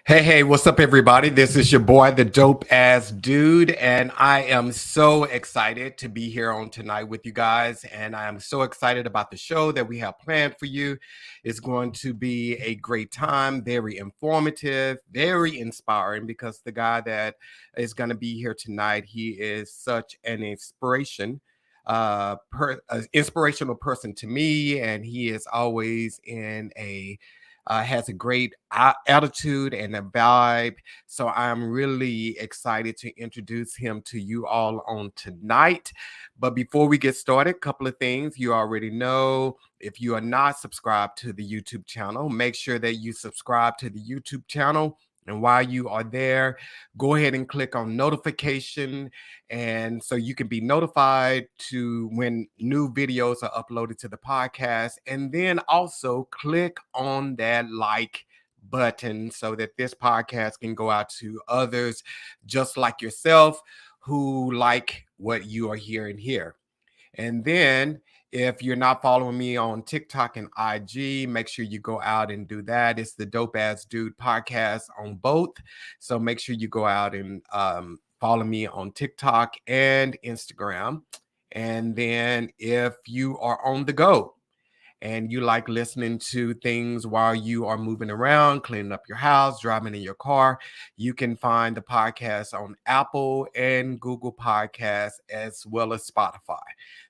Hey, what's up, everybody? This is your boy, the dope ass dude, and I am so excited to be here on tonight with you guys. And I am so excited about the show that we have planned for you. It's going to be a great time, very informative, very inspiring, because the guy that is going to be here tonight, he is such an inspirational person to me, and he is always in a has a great attitude and a vibe. So I'm really excited to introduce him to you all on tonight. But before we get started, a couple of things you already know. If you are not subscribed to the YouTube channel, make sure that you subscribe to the YouTube channel. And while you are there, go ahead and click on notification, and so you can be notified to when new videos are uploaded to the podcast. And then also click on that like button so that this podcast can go out to others just like yourself who like what you are hearing here. And then if you're not following me on TikTok and IG, make sure you go out and do that. It's the Dope Ass Dude podcast on both. So make sure you go out and follow me on TikTok and Instagram. And then if you are on the go, and you like listening to things while you are moving around, cleaning up your house, driving in your car, you can find the podcast on Apple and Google Podcasts as well as Spotify.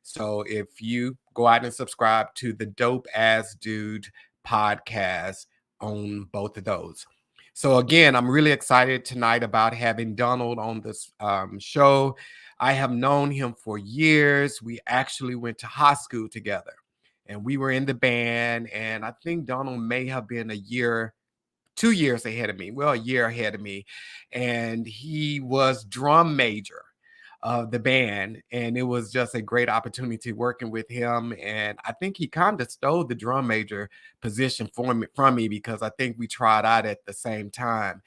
So if you go out and subscribe to the Dope Ass Dude podcast on both of those. So again, I'm really excited tonight about having Donald on this show. I have known him for years. We actually went to high school together, and we were in the band. And I think Donald may have been 2 years ahead of me. Well, a year ahead of me. And he was drum major of the band. And it was just a great opportunity working with him. And I think he kind of stole the drum major position from me because I think we tried out at the same time.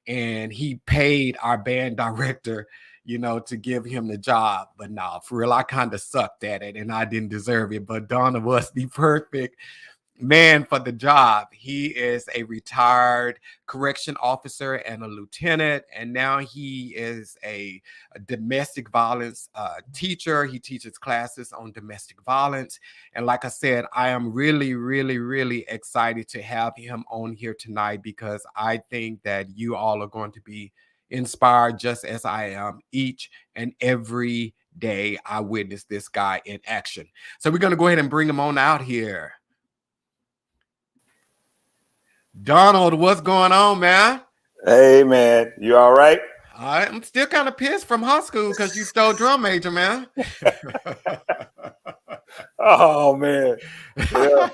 And he paid our band director, to give him the job. But no, for real, I kind of sucked at it and I didn't deserve it. But Donna was the perfect man for the job. He is a retired correction officer and a lieutenant, and now he is a domestic violence teacher. He teaches classes on domestic violence. And like I said, I am really, really, really excited to have him on here tonight because I think that you all are going to be inspired just as I am each and every day I witness this guy in action. So we're going to go ahead and bring him on out here. Donald, what's going on, man? Hey, man, you all right? I'm still kind of pissed from high school because you stole drum major, man. Oh man, yeah.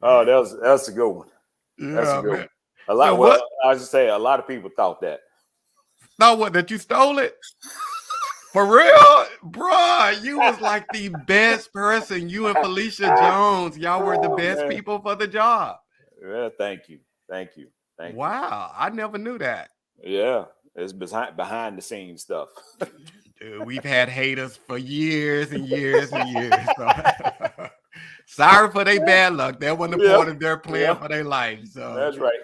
Oh, that's a good one. That's a Yeah, good man. one. A lot. So Well, what? I was just say a lot of people thought that. Thought what? That you stole it? For real? Bruh, you was like the best person. You and Felicia Jones, y'all were the Oh best man. people for the job. Yeah, thank you, thank you. Wow, I never knew that. Yeah, it's behind the scenes stuff. Dude, we've had haters for years and years and years. So sorry for their bad luck. That wasn't a Yeah, part of their plan yeah, for their life. So that's right.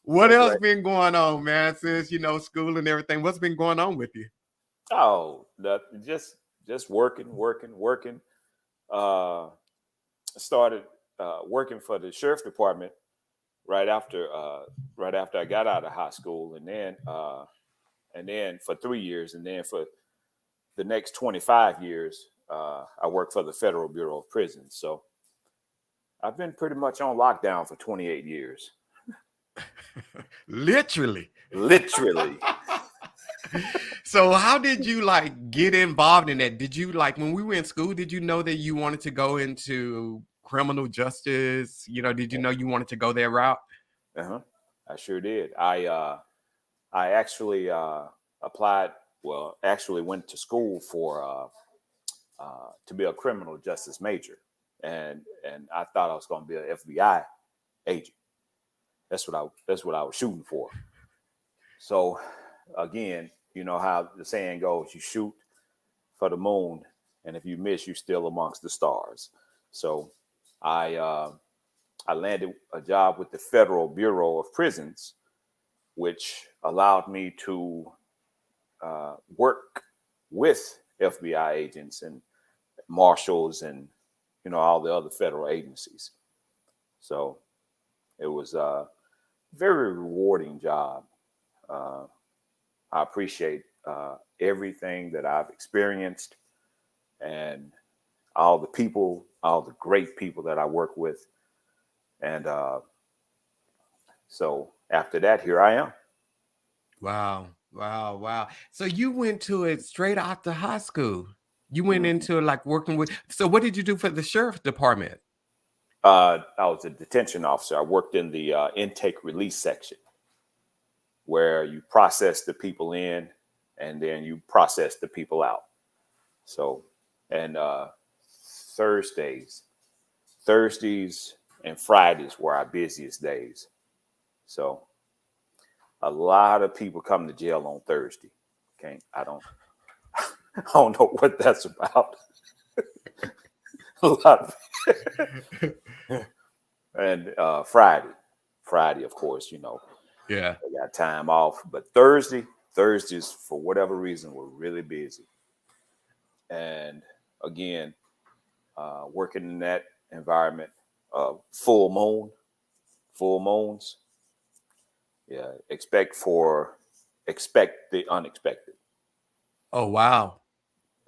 what That's else right. been going on, man, since school and everything? What's been going on with you? Oh, just working. Uh, Started working for the sheriff department right after I got out of high school, and then for 3 years, and then for the next 25 years, I worked for the Federal Bureau of Prisons. So I've been pretty much on lockdown for 28 years. Literally. Literally. So how did you get involved in that? Did you when we were in school, did you know that you wanted to go into criminal justice? Did you know you wanted to go that route? Uh-huh. I sure did. I actually applied. Well, actually went to school for to be a criminal justice major, and I thought I was going to be an FBI agent. That's what I was shooting for. So again, you know how the saying goes: you shoot for the moon, and if you miss, you're still amongst the stars. So I landed a job with the Federal Bureau of Prisons, which allowed me to work with FBI agents and marshals and all the other federal agencies. So it was a very rewarding job. Uh, I appreciate everything that I've experienced and all the people, all the great people that I work with. And so after that, here I am. Wow. Wow. Wow. So you went to it straight after high school. You went Mhm. into like working with. So what did you do for the sheriff's department? I was a detention officer. I worked in the intake release section where you process the people in and then you process the people out. So, and Thursdays, Thursdays and Fridays were our busiest days. So a lot of people come to jail on Thursday. Okay. I don't know what that's about. A lot of, and Friday, of course, Yeah. they got time off, but Thursdays, for whatever reason, were really busy. And again, working in that environment, full moons, yeah, expect the unexpected. Oh wow.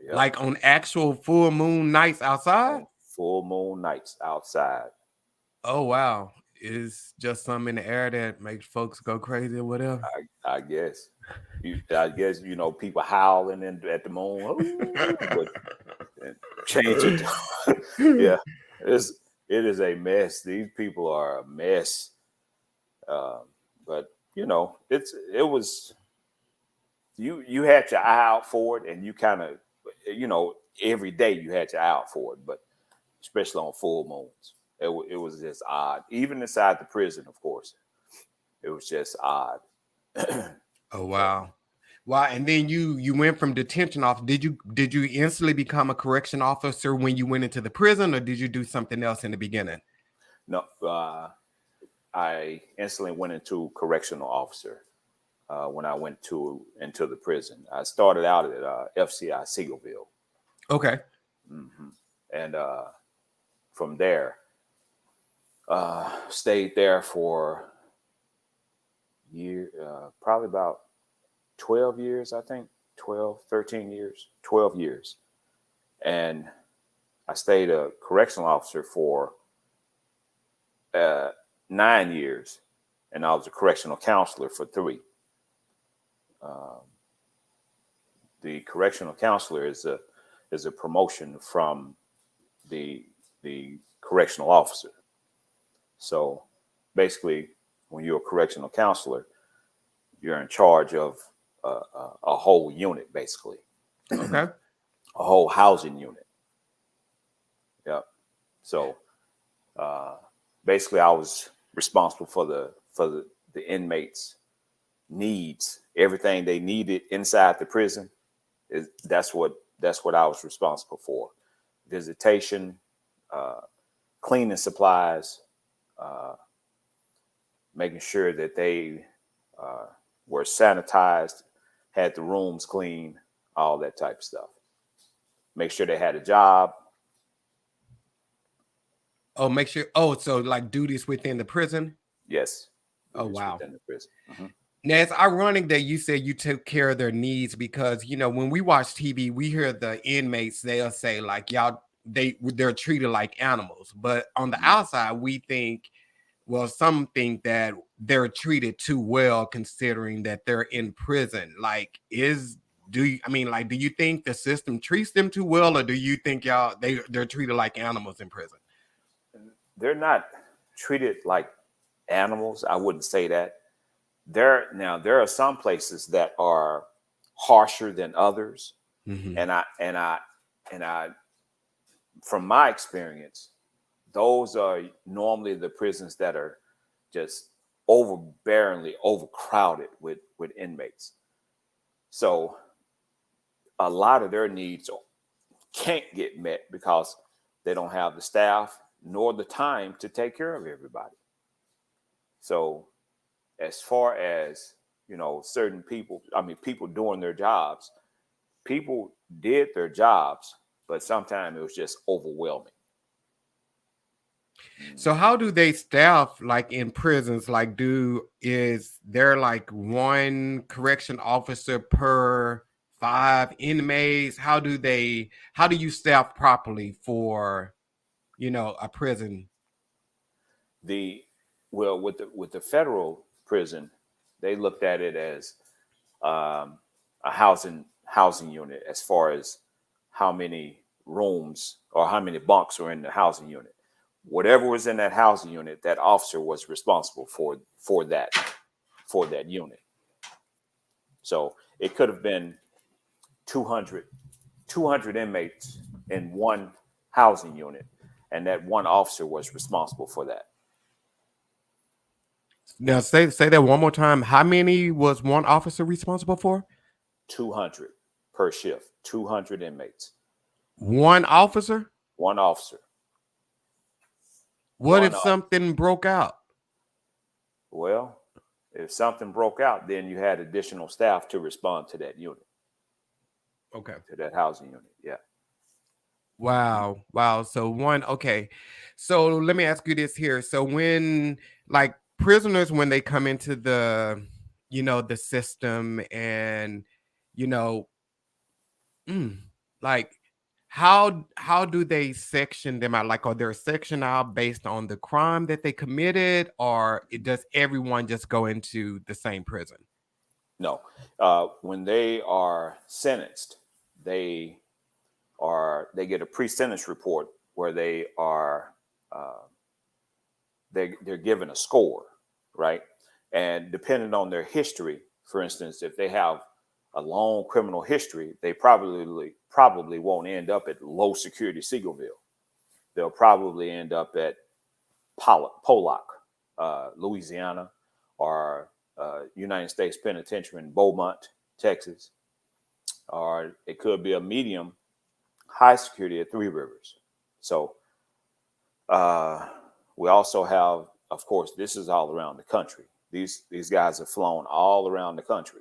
Yep, Like on actual full moon nights outside? on full moon nights outside. Oh wow. It's just something in the air that makes folks go crazy or whatever. I guess I guess people howling at the moon, "Ooh," but change it. Yeah, it's it is a mess. These people are a mess. Um, but it was you had your eye out for it, and you kind of every day you had your eye out for it, but especially on full moons, it was just odd. Even inside the prison, of course, it was just odd. Oh So wow. Wow. And then you went from detention off. Did you instantly become a correction officer when you went into the prison, or did you do something else in the beginning? no, I instantly went into correctional officer when I went into the prison. I started out at FCI Seagoville, Okay. and from there, stayed there for probably about 12 years, I think, 12, 13 years, 12 years. And I stayed a correctional officer for uh, 9 years, and I was a correctional counselor for 3. The correctional counselor is a promotion from the correctional officer. So basically, when you're a correctional counselor, you're in charge of a whole unit, basically, Okay. a whole housing unit. Yep. So uh, basically, I was responsible for the inmates' needs, everything they needed inside the prison. That's what I was responsible for: visitation, uh, cleaning supplies, uh, making sure that they uh, were sanitized, had the rooms clean, all that type of stuff. Make sure they had a job. Oh, make sure. Oh, so like duties within the prison. Yes, Oh duties wow. within the prison. Now it's ironic that you said you took care of their needs because when we watch TV, we hear the inmates, they'll say like y'all they're treated like animals. But on the Mhm. outside, we think, well, some think that they're treated too well considering that they're in prison. Like, do you think the system treats them too well, or do you think they're treated like animals in prison? They're not treated like animals. I wouldn't say that. There are some places that are harsher than others, Hmm. and I from my experience, those are normally the prisons that are just overbearingly overcrowded with inmates. So a lot of their needs can't get met because they don't have the staff nor the time to take care of everybody. So as far as certain people, people doing their jobs. People did their jobs, but sometimes it was just overwhelming. So how do they staff like in prisons? Like, is there like one correction officer per 5 inmates? How do you staff properly for, a prison? The Well, with the federal prison, they looked at it as um, a housing unit, as far as how many rooms or how many bunks were in the housing unit. Whatever was in that housing unit, that officer was responsible for that unit. So it could have been 200 200 inmates in one housing unit, and that one officer was responsible for that. Now say that one more time. How many was one officer responsible for? 200 per shift, 200 inmates, One officer? one officer, What one if officer. something broke out? Well, if something broke out, then you had additional staff to respond to that unit, Okay. to that housing unit. Yeah. Wow. Wow. So okay. So let me ask you this here. So when like prisoners, when they come into the system and, you know, mm, like how do they section them out? Like, are they sectioned out based on the crime that they committed, or does everyone just go into the same prison? No. When they are sentenced, they they get a pre-sentence report where uh, they're given a score, right? And depending on their history, for instance, if they have a long criminal history, they probably won't end up at low security Seagoville. They'll probably end up at Pollock, Louisiana, or United States Penitentiary in Beaumont, Texas, or it could be a medium high security at Three Rivers. So uh, we also have, of course, this is all around the country. These guys have flown all around the country.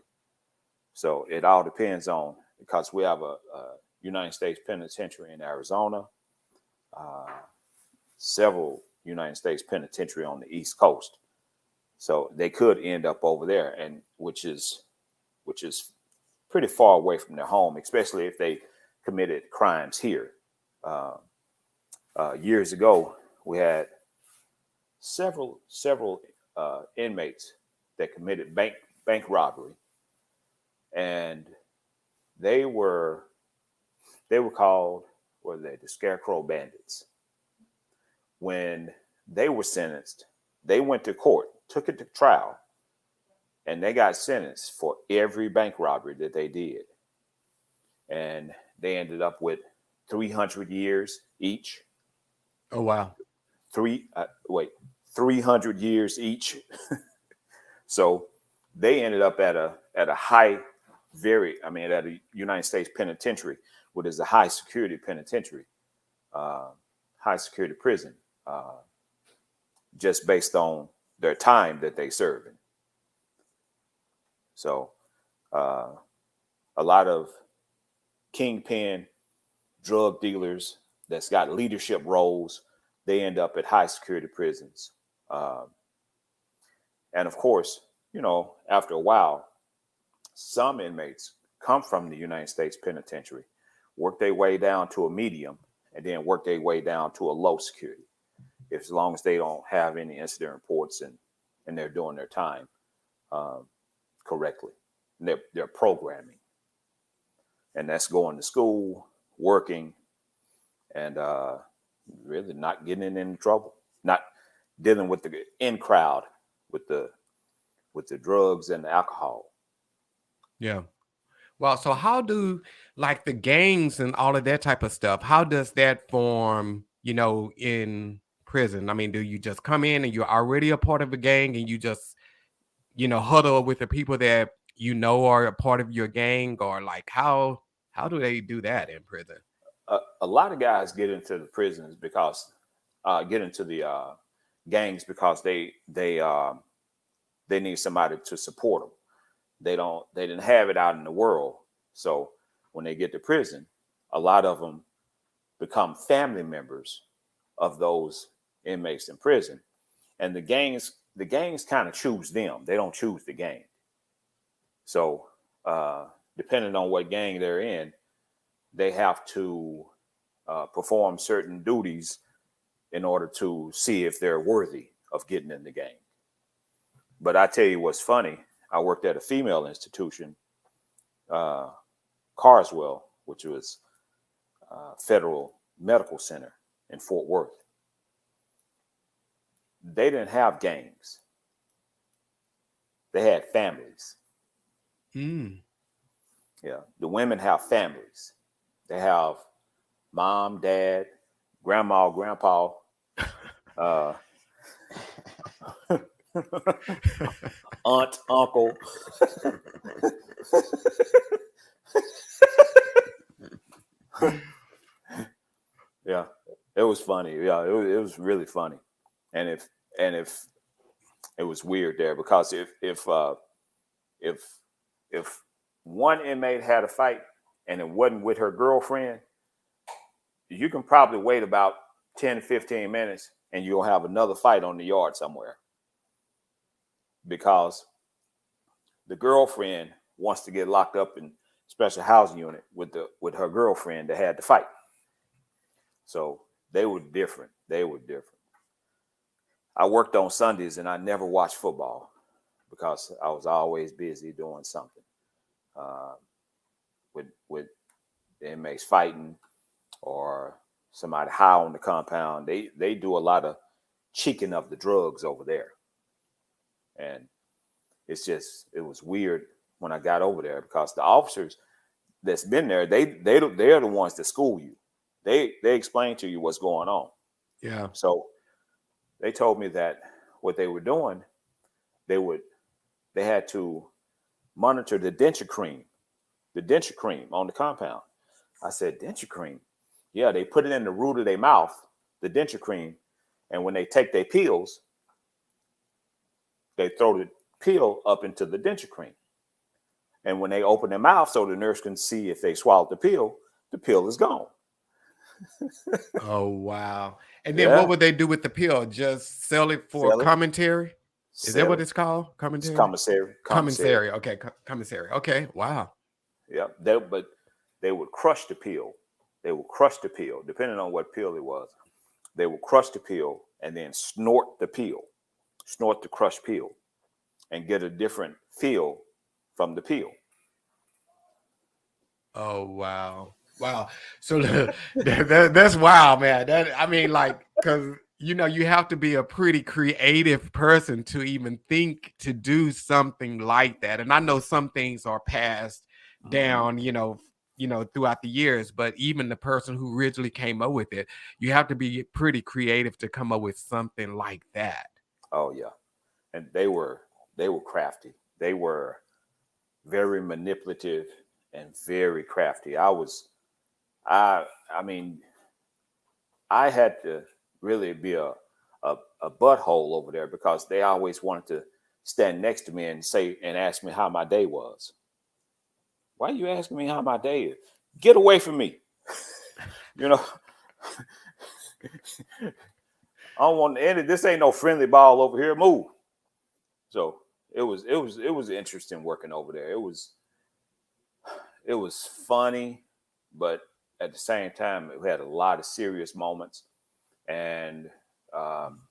So it all depends on, because we have a United States Penitentiary in Arizona, uh, several United States Penitentiary on the East Coast. So they could end up over there, and which is pretty far away from their home, especially if they committed crimes here. Uh, Years ago, we had several inmates that committed bank robbery, and they were they were called, what were they, the Scarecrow Bandits. When they were sentenced, they went to court, took it to trial, and they got sentenced for every bank robbery that they did, and they ended up with 300 years each. Oh wow. Three wait 300 years each. So they ended up at a high, at a United States penitentiary, which is a high security penitentiary, uh, high security prison, just based on their time that they serve in. So uh, a lot of kingpin drug dealers that's got leadership roles, they end up at high security prisons. Um, and of course, after a while, some inmates come from the United States Penitentiary, work their way down to a medium, and then work their way down to a low security, if as long as they don't have any incident reports, and they're doing their time um, correctly. And they're programming, and that's going to school, working, and really not getting in trouble, not dealing with the in crowd with the drugs and the alcohol. Yeah. Well, so how do like the gangs and all of that type of stuff, how does that form, in prison? I mean, do you just come in and you're already a part of a gang and you just, huddle with the people that are a part of your gang, or like how do they do that in prison? A lot of guys get into the prisons because get into the gangs because they need somebody to support them. They didn't have it out in the world. So when they get to prison, a lot of them become family members of those inmates in prison. And the gangs kind of choose them. They don't choose the gang. So depending on what gang they're in, they have to perform certain duties in order to see if they're worthy of getting in the gang. But I tell you what's funny. I worked at a female institution, uh, Carswell, which was Federal Medical Center in Fort Worth. They didn't have gangs. They had families. Mm. Yeah, the women have families. They have mom, dad, grandma, grandpa, uh, aunt, uncle. Yeah, it was funny. Yeah, it was really funny, and if it was weird there because if if one inmate had a fight and it wasn't with her girlfriend, you can probably wait about 10 to 15 minutes and you'll have another fight on the yard somewhere because the girlfriend wants to get locked up in special housing unit with her girlfriend that had the fight. So they were different. They were different. I worked on Sundays and I never watched football because I was always busy doing something uh, with the inmates fighting or somebody high on the compound. They do a lot of cheeking of the drugs over there, and it was weird when I got over there because the officers that's been there they're the ones that school you. They explain to you what's going on. Yeah. So they told me that what they were doing, they would they had to monitor the denture cream on the compound. I said, denture cream? Yeah, they put it in the root of their mouth, the denture cream, and when they take their pills, they throw the pill up into the denture cream. And when they open their mouth so the nurse can see if they swallowed the pill is gone. Oh, wow. And then what Yeah, would they do with the pill? Just sell it for sell it, commentary? Is that sell what it. it's called? It's Commentary? commissary, commissary. Commissary. Okay. Commissary. Okay. Wow. Yeah, but they would crush the pill. They would crush the pill, depending on what pill it was. They would crush the pill and then snort the crushed pill, and get a different feel from the pill. Oh, wow. Wow. So that's wild, man. That I mean, like, because you have to be a pretty creative person to even think to do something like that. And I know some things are passed Mm-hmm. down, throughout the years, but even the person who originally came up with it, you have to be pretty creative to come up with something like that. Oh yeah, and they were crafty. They were very manipulative and very crafty. I I mean I had to really be a butthole over there because they always wanted to stand next to me and say and ask me how my day was. Why are you asking me how my day is? Get away from me. You know, I don't want any. This ain't no friendly ball over here. Move. So it was interesting working over there. It was funny, but at the same time, it had a lot of serious moments, and um,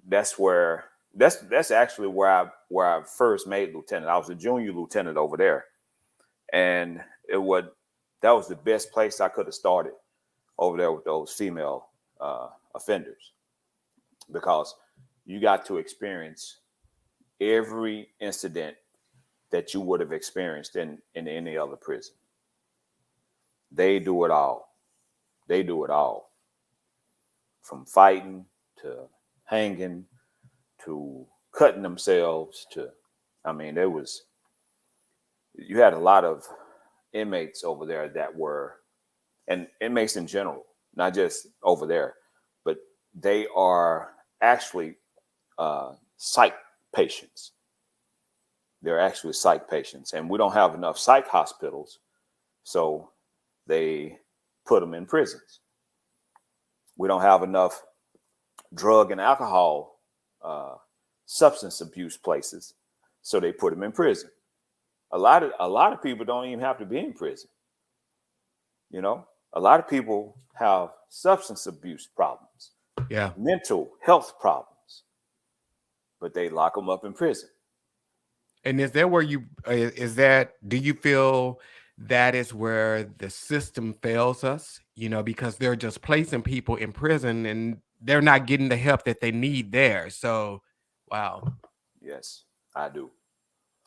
that's where that's actually where I first made lieutenant. I was a junior lieutenant over there, and it would that was the best place I could have started over there with those female offenders because you got to experience every incident that you would have experienced in any other prison. They do it all. They do it all, from fighting to hanging to cutting themselves to. I mean, there was you had a lot of inmates over there that were, and inmates in general, not just over there, but they are actually psych patients. They're actually psych patients, and we don't have enough psych hospitals, so they put them in prisons. We don't have enough drug and alcohol, substance abuse places, so they put them in prison. A lot of people don't even have to be in prison. You know, a lot of people have substance abuse problems, Yeah. mental health problems, but they lock them up in prison. And is that where you is that do you feel that is where the system fails us? You know, because they're just placing people in prison and they're not getting the help that they need there. So, wow. Yes, I do.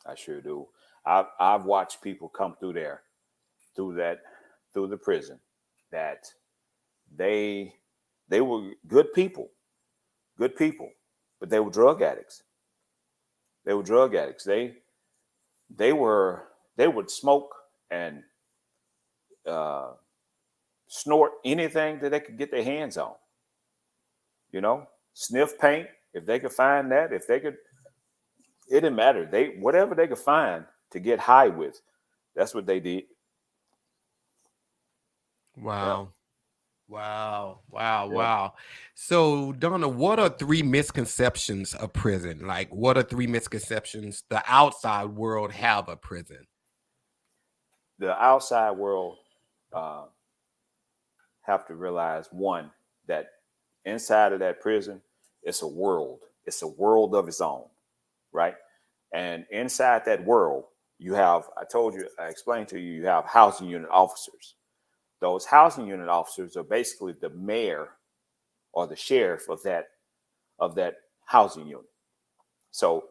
I sure do. I've watched people come through there, through that, through the prison, that they they were good people, but they were drug addicts. They were drug addicts. They were they would smoke and uh, snort anything that they could get their hands on. You know, sniff paint if they could find that. If they could, it didn't matter. They whatever they could find to get high with, that's what they did. Yeah, Wow. Wow. Wow. yeah. Wow. So, Donna, what are three misconceptions of prison? Like, what are three misconceptions the outside world have of prison? The outside world uh, have to realize one that inside of that prison, it's a world. It's a world of its own, right? And inside that world, you have, I explained to you, you have housing unit officers. Those housing unit officers are basically the mayor or the sheriff of that housing unit. So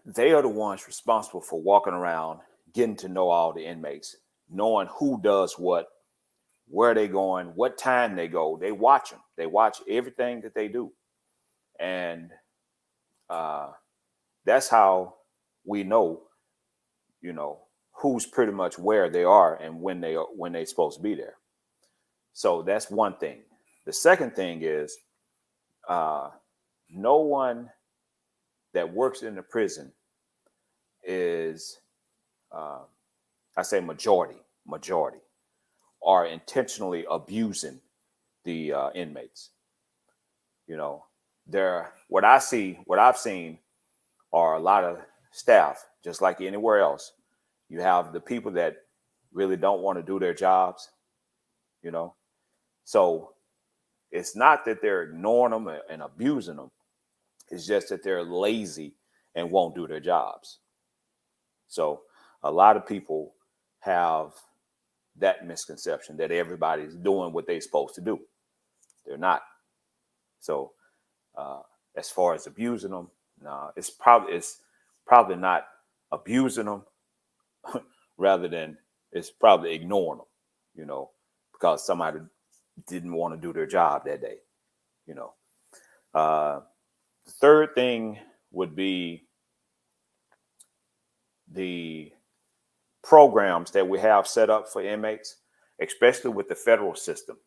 they are the ones responsible for walking around, getting to know all the inmates, knowing who does what, where they going, what time they go. They watch them. They watch everything that they do, and uh, that's how we know, you know, who's pretty much where they are and when they're supposed to be there. So that's one thing. The second thing is uh, no one that works in the prison is, uh, I say majority are intentionally abusing the inmates. You know, what I've seen are a lot of staff, just like anywhere else. You have the people that really don't want to do their jobs, you know. So it's not that they're ignoring them and abusing them. It's just that they're lazy and won't do their jobs. So a lot of people have that misconception that everybody's doing what they're supposed to do. They're not. So uh, as far as abusing them, no, it's probably not abusing them, rather than it's probably ignoring them, you know, because somebody didn't want to do their job that day, you know. Uh, the third thing would be the programs that we have set up for inmates, especially with the federal system.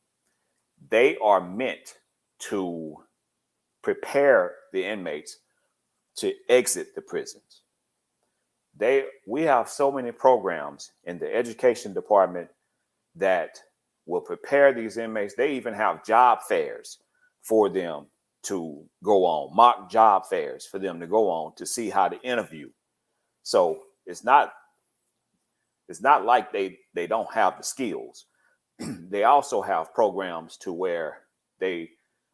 They are meant to prepare the inmates to exit the prisons. We have so many programs in the education department that will prepare these inmates. They even have job fairs for them to go on, mock job fairs for them to go on to see how to interview. So it's not like they don't have the skills. They also have programs to where they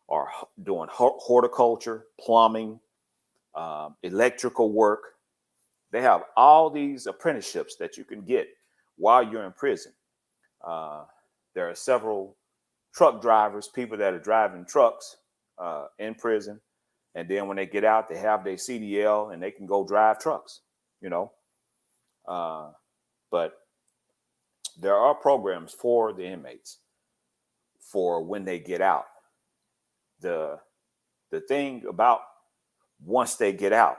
are doing horticulture, plumbing, electrical work. They have all these apprenticeships that you can get while you're in prison. Uh, there are several truck drivers, people that are driving trucks in prison. And then when they get out, they have their CDL and they can go drive trucks, you know. Uh, but there are programs for the inmates for when they get out. The the thing about once they get out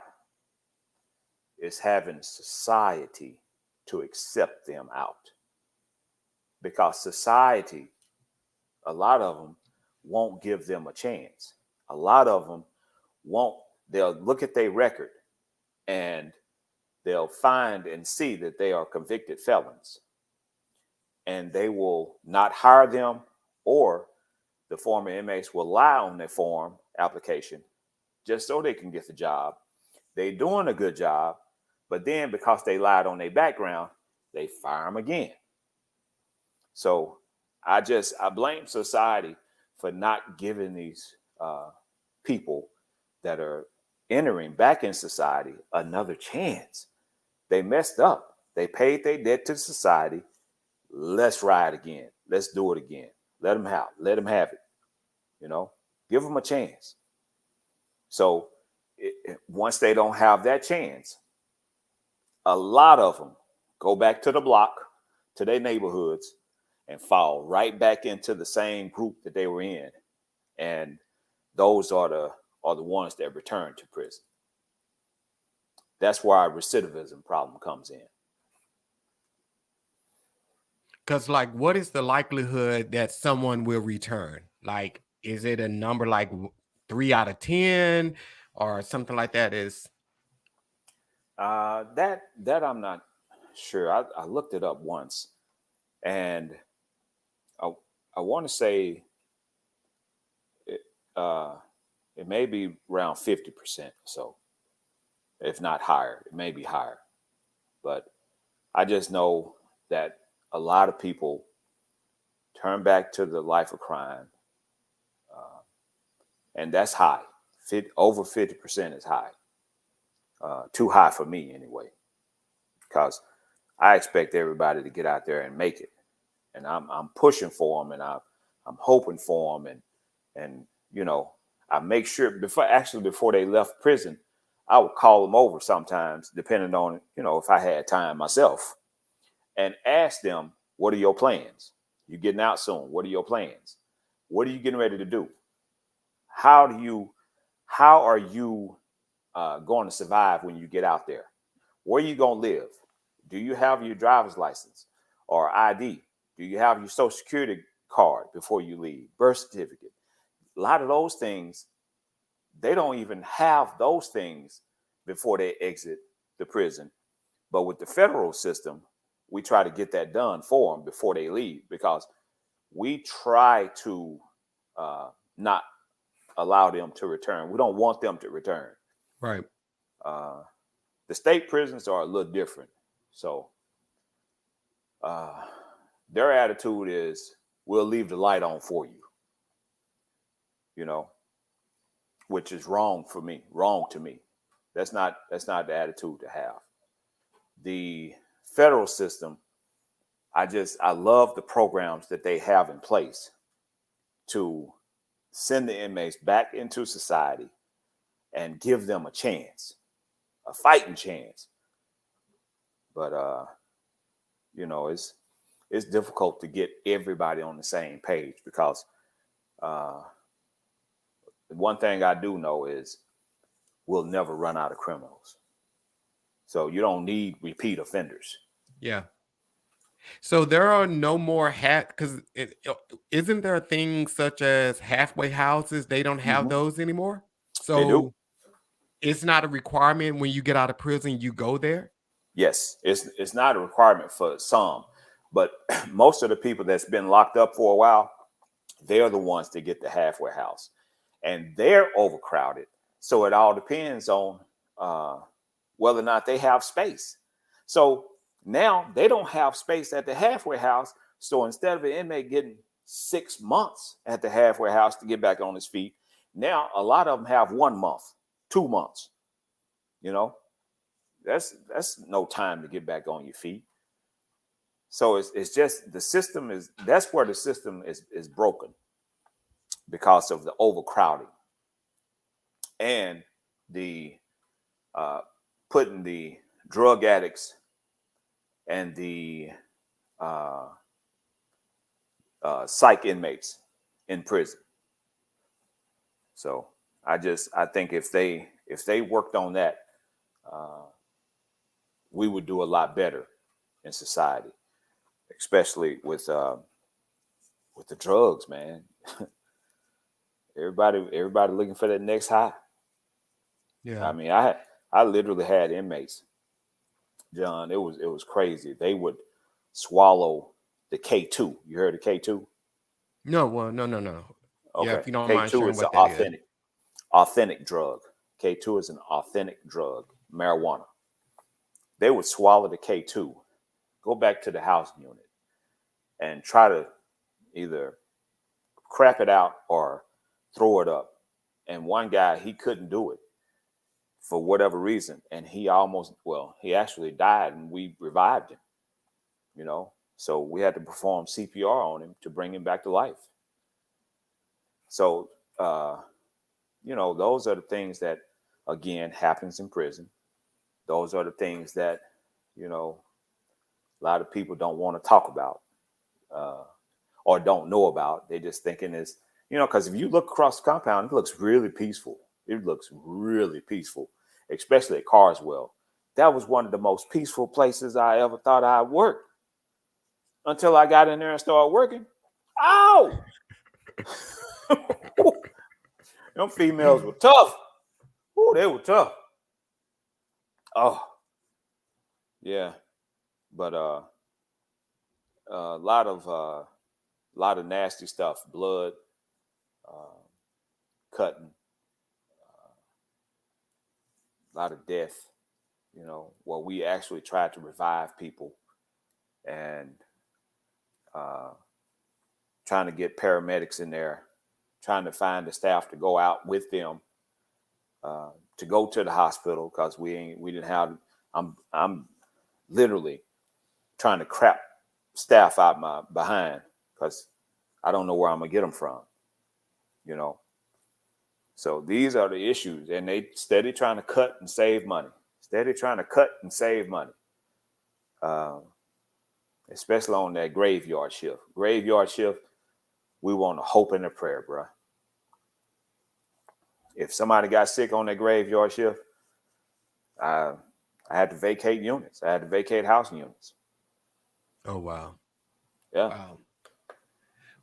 is having society to accept them out, because society, a lot of them won't give them a chance. A lot of them won't. They'll look at their record and they'll find and see that they are convicted felons, and they will not hire them, or the former inmates will lie on their form application just so they can get the job. They're doing a good job, but then because they lied on their background, they fire them again. So I blame society for not giving these people that are entering back in society another chance. They messed up. They paid their debt to society. Let's ride again. Let's do it again. Let them have. Let them have it. You know, give them a chance. So once they don't have that chance, a lot of them go back to the block, to their neighborhoods, and fall right back into the same group that they were in. And those are the ones that return to prison. That's where our recidivism problem comes in. Because, like, what is the likelihood that someone will return? Like, is it a number like 3 out of 10 or something like that? Is That I'm not sure. I looked it up once, and I I want to say it, uh, it may be around 50% or so, if not higher. It may be higher, but I just know that a lot of people turn back to the life of crime, uh, and that's high. Over 50% is high. Too high for me anyway, because I expect everybody to get out there and make it, and I'm pushing for them, and I'm hoping for them, and you know, I make sure before they left prison, I would call them over sometimes, depending on, if I had time myself, and ask them, what are your plans? You getting out soon? What are your plans? What are you getting ready to do? How do you how are you going to survive when you get out there? Where are you going to live? Do you have your driver's license or ID? Do you have your social security card before you leave? Birth certificate? A lot of those things, they don't even have those things before they exit the prison. But with the federal system, we try to get that done for them before they leave, because we try to not allow them to return. We don't want them to return. right. Uh, the state prisons are a little different. So uh, their attitude is, we'll leave the light on for you, you know, which is wrong to me. That's not the attitude to have. The federal system, I love the programs that they have in place to send the inmates back into society and give them a chance, a fighting chance. But it's difficult to get everybody on the same page, because uh, one thing I do know is we'll never run out of criminals. So you don't need repeat offenders. Yeah. So there are no more because isn't there things such as halfway houses? They don't have Hmm. those anymore. They do. So it's not a requirement when you get out of prison, you go there. Yes, it's not a requirement for some, but most of the people that's been locked up for a while, they're the ones that get the halfway house, and they're overcrowded. So it all depends on uh, whether or not they have space. So now they don't have space at the halfway house. So instead of an inmate getting 6 months at the halfway house to get back on his feet, now a lot of them have 1 month, 2 months. You know, that's no time to get back on your feet. So it's just the system is that's where the system is broken, because of the overcrowding and the uh, putting the drug addicts and the uh, psych inmates in prison. So I think if they worked on that, uh, we would do a lot better in society, especially with the drugs, man. Everybody looking for that next high. Yeah. I mean, I literally had inmates John, it was crazy. They would swallow the K2. You heard of K2? No, well, no, no, no. Yeah, Okay, if you don't mind K2 sharing is an what that is. authentic drug. K2 is an authentic drug, marijuana. They would swallow the K2, go back to the house unit, and try to either crap it out or throw it up. And one guy, he couldn't do it for whatever reason, and he actually died, and we revived him. So we had to perform CPR on him to bring him back to life. So uh, those are the things that, again, happens in prison. Those are the things that, a lot of people don't want to talk about, uh, or don't know about. They just thinking is, because if you look across the compound, it looks really peaceful. It looks really peaceful, especially at Carswell. That was one of the most peaceful places I ever thought I'd work until I got in there and started working. Ow! Them females were tough. Ooh, they were tough. Oh, yeah. But a lot of nasty stuff, blood, uh, cutting, a lot of death. Where we actually tried to revive people and uh, trying to get paramedics in there, trying to find the staff to go out with them to go to the hospital because we didn't have. I'm literally trying to crap staff out my behind because I don't know where I'm gonna get them from. You know, so these are the issues, and they steady trying to cut and save money. Steady trying to cut and save money. Uh, Especially on that graveyard shift. Graveyard shift, we want a hope and a prayer, bro. If somebody got sick on that graveyard shift, I had to vacate units. I had to vacate house units. Oh wow. Yeah. Wow.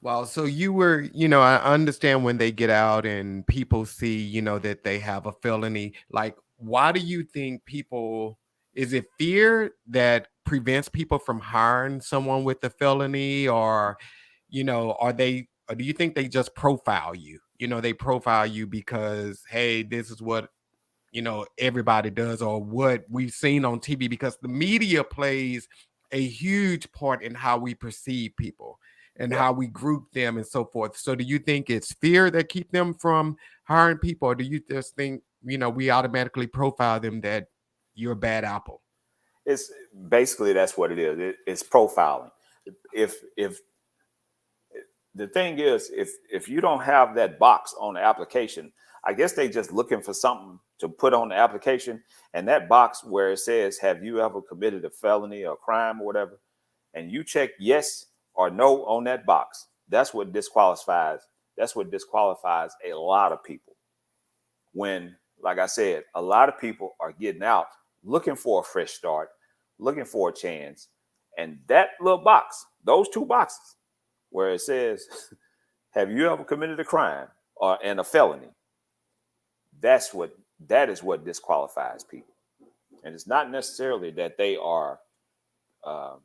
Wow. So you were, I understand when they get out and people see, that they have a felony. Like, why do you think people, is it fear that prevents people from hiring someone with a felony, or, or do you think they just profile you? They profile you because, hey, this is what everybody does, or what we've seen on TV, because the media plays a huge part in how we perceive people and Yeah. how we group them and so forth. So do you think it's fear that keep them from hiring people, or do you just think we automatically profile them that you're a bad apple? It's basically that's what it is. It's profiling. If the thing is, if you don't have that box on the application, I guess they just looking for something to put on the application, and that box where it says, "Have you ever committed a felony or crime or whatever?" and you check yes or no on that box, that's what disqualifies. That's what disqualifies a lot of people. When, like I said, a lot of people are getting out looking for a fresh start, looking for a chance, and that little box, those two boxes, where it says, "Have you ever committed a crime or and a felony?" That is what disqualifies people, and it's not necessarily that they are uh,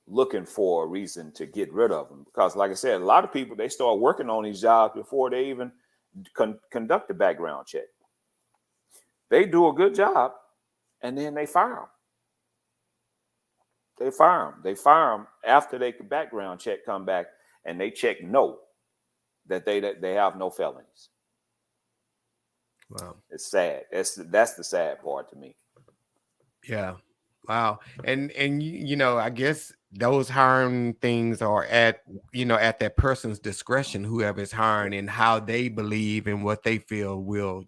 looking for a reason to get rid of them. Because, like I said, a lot of people, they start working on these jobs before they even conduct a background check. They do a good job, and then they fire them. They fire them after they background check come back, and they check no, that they have no felonies. Wow. It's sad. That's the sad part to me. Yeah. Wow. And I guess those hiring things are at that person's discretion, whoever is hiring, and how they believe and what they feel will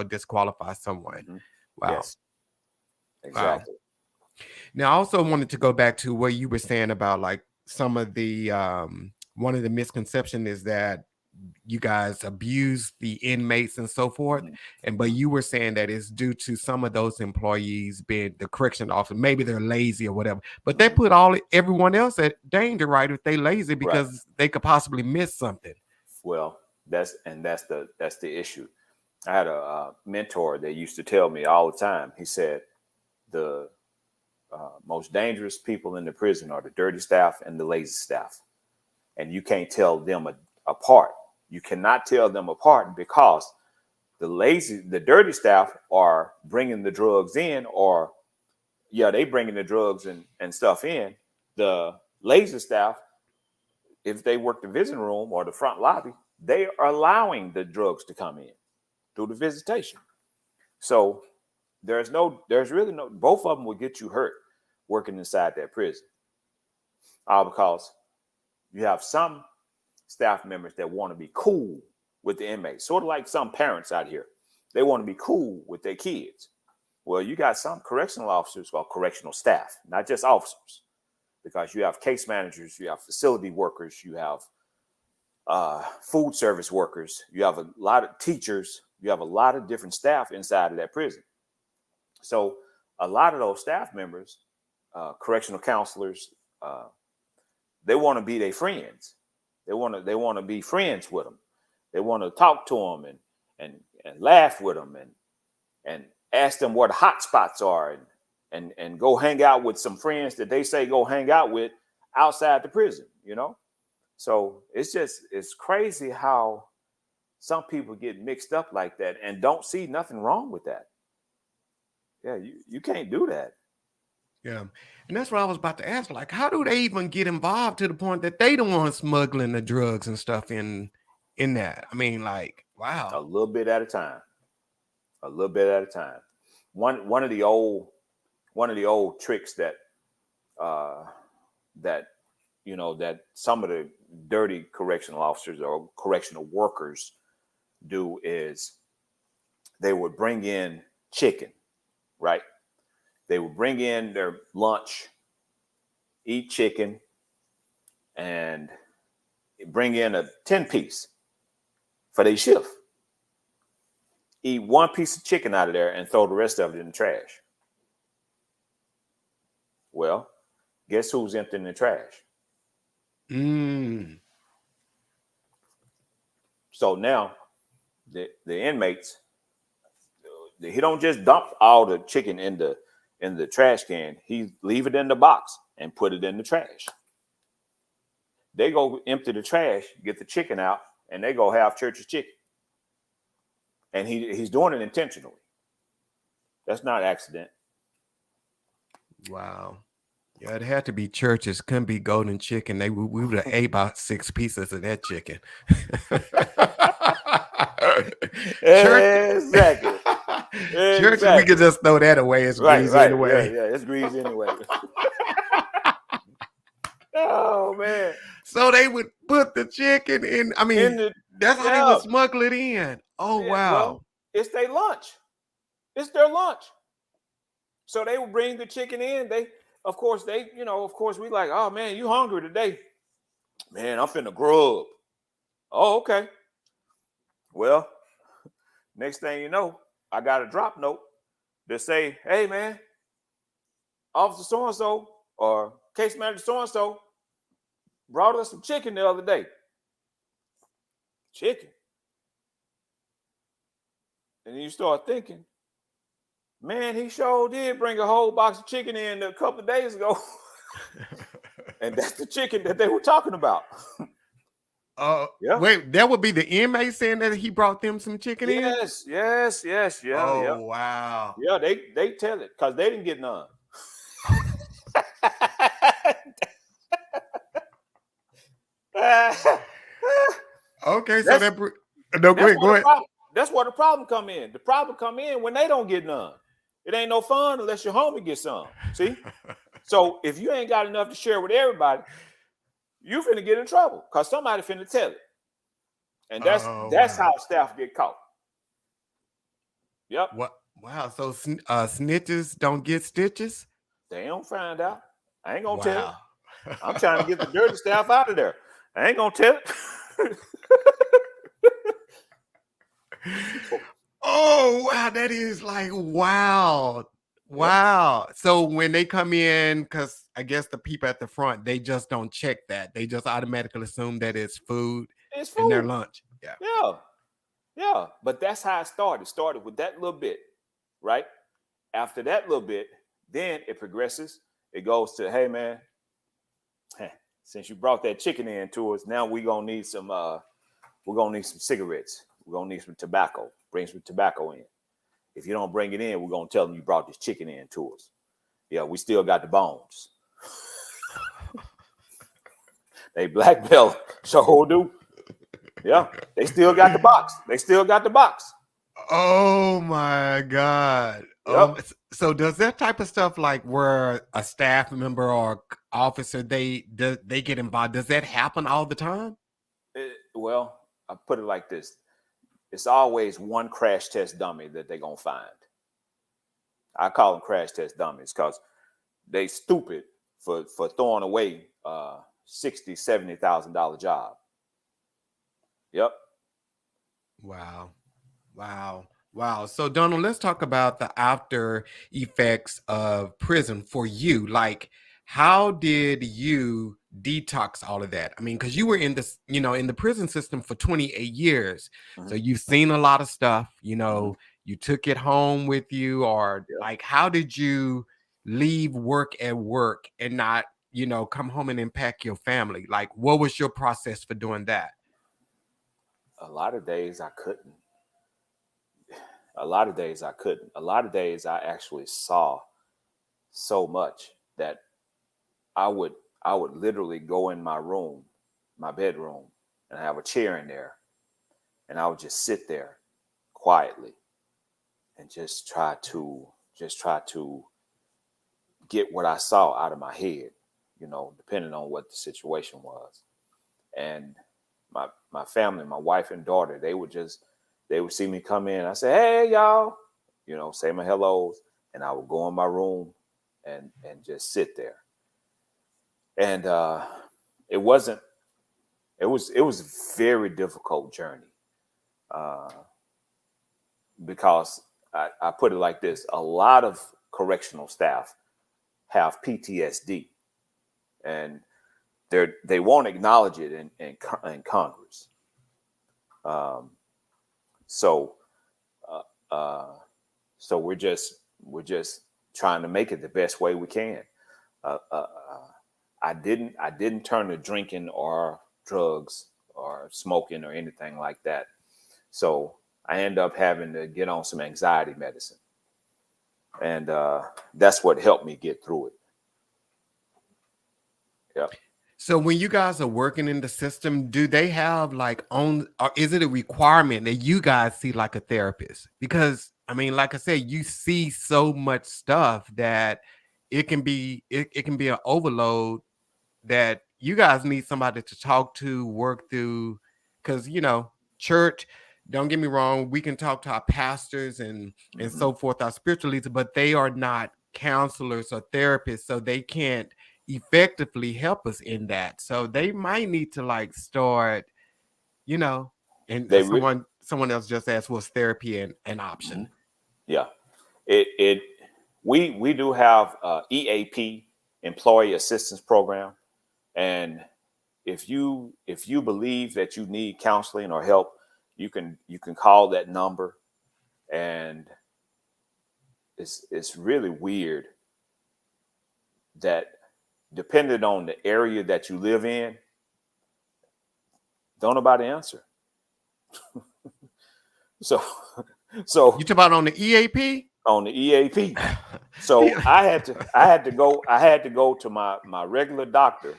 disqualify someone. Hmm. Wow. Yes, Wow. exactly. Now, I also wanted to go back to what you were saying about, like, some of the one of the misconception is that you guys abuse the inmates and so forth, Hmm. and but you were saying that it's due to some of those employees being the correction officer, maybe they're lazy or whatever, but they Hmm. put everyone else at danger, right, if they lazy, Right. because they could possibly miss something. Well, that's the issue. I had a mentor that used to tell me all the time. He said the most dangerous people in the prison are the dirty staff and the lazy staff. And you can't tell them apart. You cannot tell them apart because the dirty staff are bringing the drugs in, or they bringing the drugs and stuff in. The lazy staff, if they work the visiting room or the front lobby, they are allowing the drugs to come in through the visitation. So there's really no, both of them will get you hurt working inside that prison. All because you have some staff members that want to be cool with the inmates, sort of like some parents out here. They want to be cool with their kids. Well, you got some correctional officers or correctional staff, not just officers, because you have case managers, you have facility workers, you have food service workers, you have a lot of teachers, you have a lot of different staff inside of that prison. So a lot of those staff members, correctional counselors, they want to be their friends. They want to be friends with them. They want to talk to them and laugh with them and ask them where the hot spots are and go hang out with some friends that they say go hang out with outside the prison, So it's crazy how some people get mixed up like that and don't see nothing wrong with that. Yeah, you can't do that. Yeah. And that's what I was about to ask. Like, how do they even get involved to the point that they the ones smuggling the drugs and stuff in that? I mean, like, wow. A little bit at a time. A little bit at a time. One of the old tricks that that some of the dirty correctional officers or correctional workers do is they would bring in chicken, right? They would bring in their lunch, eat chicken, and bring in a 10-piece for their shift. Eat one piece of chicken out of there and throw the rest of it in the trash. Well, guess who's emptying the trash? So now the inmates, he don't just dump all the chicken in the trash can. He leave it in the box and put it in the trash. They go empty the trash, get the chicken out, and they go have church's chicken. And he's doing it intentionally. That's not accident. Wow. Yeah, it had to be churches. Couldn't be golden chicken. We would have ate about 6 pieces of that chicken. Exactly. Churches, we could just throw that away. It's greasy anyway. Yeah, it's greasy anyway. Oh man! So they would put the chicken in. I mean, that's how they would smuggle it in. Oh wow! Well, it's their lunch. It's their lunch. So they would bring the chicken in. Of course, we like, oh man, you hungry today? Man, I'm finna grub. Oh, okay. Well, next thing you know, I got a drop note that say, hey man, Officer so-and-so or case manager so-and-so brought us some chicken the other day. Chicken. And you start thinking, man, he sure did bring a whole box of chicken in a couple of days ago. And that's the chicken that they were talking about. Yeah. Wait, that would be the inmate saying that he brought them some chicken in? Yes. Yeah. Oh, wow. Yeah, they tell it because they didn't get none. Okay, so go ahead. That's where the problem come in. The problem come in when they don't get none. It ain't no fun unless your homie gets some. See? So if you ain't got enough to share with everybody, you finna get in trouble because somebody finna tell it. And that's how staff get caught. Yep. What? Wow. So snitches don't get stitches? They don't find out. I ain't gonna tell it. I'm trying to get the dirty staff out of there. I ain't gonna tell it. Oh wow, that is like wow. So when they come in, because I guess the people at the front, they just don't check that. They just automatically assume that it's food. It's food. In their lunch. Yeah. But that's how it started. It started with that little bit, right? After that little bit, Then it progresses. It goes to, hey man, since you brought that chicken in to us, now we're gonna need some cigarettes. We're gonna need some tobacco. Bring some tobacco in. If you don't bring it in, we're gonna tell them you brought this chicken in to us. Yeah, we still got the bones. They black belt, so do. Yeah, they still got the box. They still got the box. Oh my God. Yep. So does that type of stuff, like where a staff member or officer, they get involved, does that happen all the time? Well, I put it like this: it's always one crash test dummy that they're gonna find. I call them crash test dummies because they stupid for throwing away $60,000-$70,000 job. Yep. Wow. Wow. Wow. So, Donald, let's talk about the after effects of prison for you. Like, how did you detox all of that? I mean, because you were in this, in the prison system for 28 years. So Mm-hmm. you've seen a lot of stuff, Mm-hmm. you took it home with you, or Yep. like, how did you leave work at work and not, come home and impact your family? Like, what was your process for doing that? A lot of days I couldn't. A lot of days I couldn't. A lot of days I actually saw so much that I would I would literally go in my room, my bedroom, and have a chair in there, and I would just sit there quietly and just try to get what I saw out of my head, depending on what the situation was. And my family, my wife and daughter, they would see me come in. I say, hey y'all, say my hellos, and I would go in my room and just sit there. And it wasn't it was a very difficult journey, uh, because I put it like this: a lot of correctional staff have PTSD, and they won't acknowledge it in Congress. Um, so uh, uh, so we're just trying to make it the best way we can. Uh, uh, uh, I didn't turn to drinking or drugs or smoking or anything like that. So I end up having to get on some anxiety medicine, and that's what helped me get through it. Yep. So when you guys are working in the system, do they have like on, or is it a requirement that you guys see like a therapist? Because I mean, like I said, you see so much stuff that it can be an overload, that you guys need somebody to talk to, work through. Because church, don't get me wrong, we can talk to our pastors and Hmm. so forth, our spiritual leaders, but they are not counselors or therapists, so they can't effectively help us in that. So they might need to like start, you know and They re- someone else just asked, was therapy an mhm. option? Yeah. It we do have EAP, Employee Assistance Program, and if you believe that you need counseling or help, you can call that number. And it's really weird that, depending on the area that you live in, don't nobody answer. So so You talk about on the EAP? on the EAP. So I had to go to my regular doctor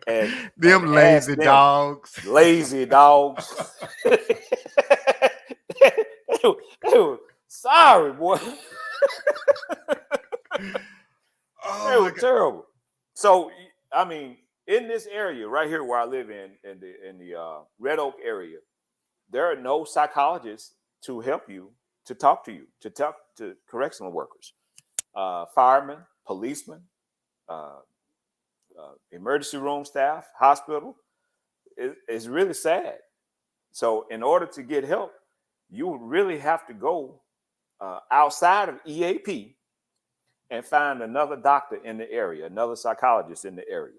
and Them ask lazy them, dogs. lazy dogs. they, were sorry, boy. Oh They my were god. terrible. So I mean, in this area right here where I live in the Red Oak area, there are no psychologists to help you, to talk to you, to talk to correctional workers, firemen, policemen, uh, emergency room staff, hospital. It's really sad. So in order to get help, you would really have to go outside of EAP and find another doctor in the area, another psychologist in the area.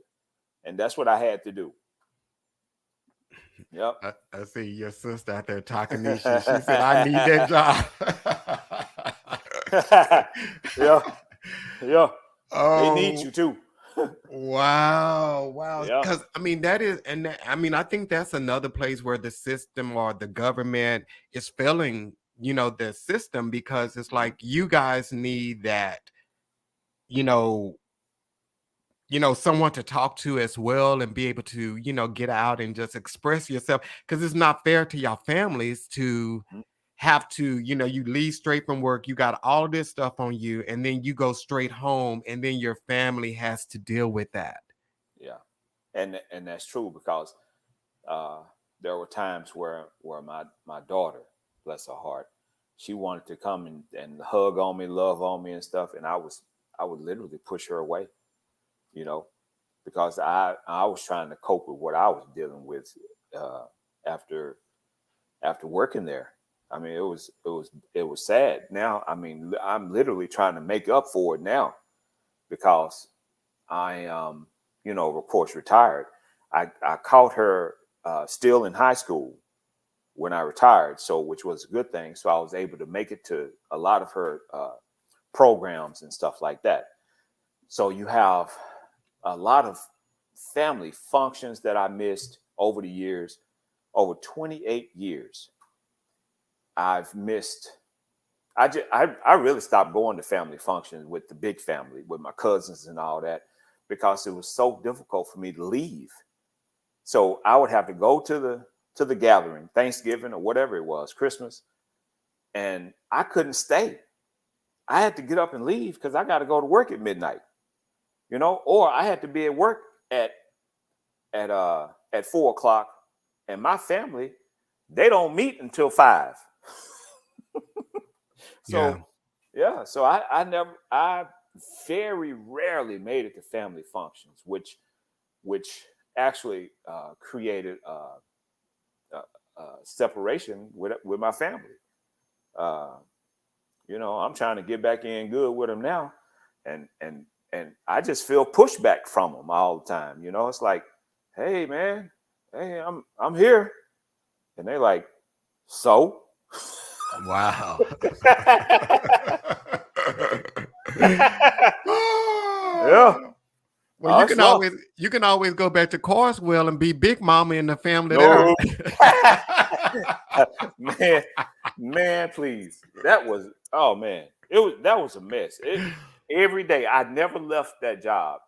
And that's what I had to do. Yep. I see your sister out there talking this shit. She said, I need that job. Yeah, yeah. They need Oh, you too. wow, wow. Yeah. Because I mean, that is, and I mean, I think that's another place where the system or the government is failing, the system, because it's Mhm. like you guys need that, you know, someone to talk to as well and be able to, get out and just express yourself. Because it's not fair to your families to Mhm. have to, you leave straight from work, you got all this stuff on you, and then you go straight home, and then your family has to deal with that. Yeah, and that's true because uh, there were times where my daughter, bless her heart, she wanted to come and hug on me, love on me, and stuff, and I would literally push her away, you know, because I was trying to cope with what I was dealing with uh, after working there. I mean, it was sad. Now, I mean, I'm literally trying to make up for it now because I, of course, retired. I caught her still in high school when I retired, so which was a good thing. So I was able to make it to a lot of her programs and stuff like that. So you have a lot of family functions that I missed over the years. Over 28 years, I've missed. I really stopped going to family functions with the big family, with my cousins and all that, because it was so difficult for me to leave. So I would have to go to the gathering, Thanksgiving or whatever it was, Christmas, and I couldn't stay. I had to get up and leave because I got to go to work at midnight, or I had to be at work at at 4 o'clock, and my family, they don't meet until 5. Yeah. So yeah, so I very rarely made it to family functions, which actually created separation with my family. Uh, I'm trying to get back in good with them now, and I just feel pushback from them all the time. It's like, hey man, hey, I'm here, and they like, so. Wow. Yeah, Oh, well, you it's can rough. always go back to Carswell and be Big Mama in the family there. No, man, man, please. That was, oh man, that was a mess. Every day I never left that job.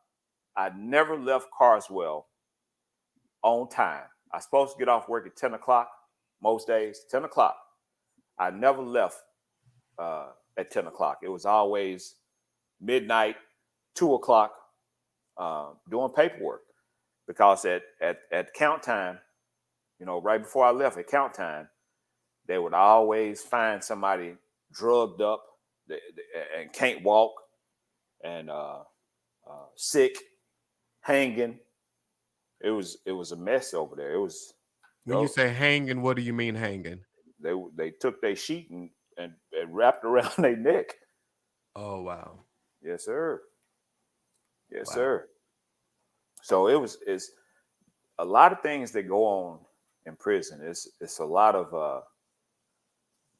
I never left Carswell on time. I was supposed to get off work at 10 o'clock most days. 10 o'clock. I never left at 10 o'clock. It was always midnight, 2 o'clock, doing paperwork because at count time, right before I left at count time, they would always find somebody drugged up and can't walk and sick, hanging. It was a mess over there. It was When you oh, say hanging, what do you mean hanging? they took their sheet and wrapped around their neck. Oh, wow. Yes, sir. Yes, Wow. sir. So it's a lot of things that go on in prison. It's a lot of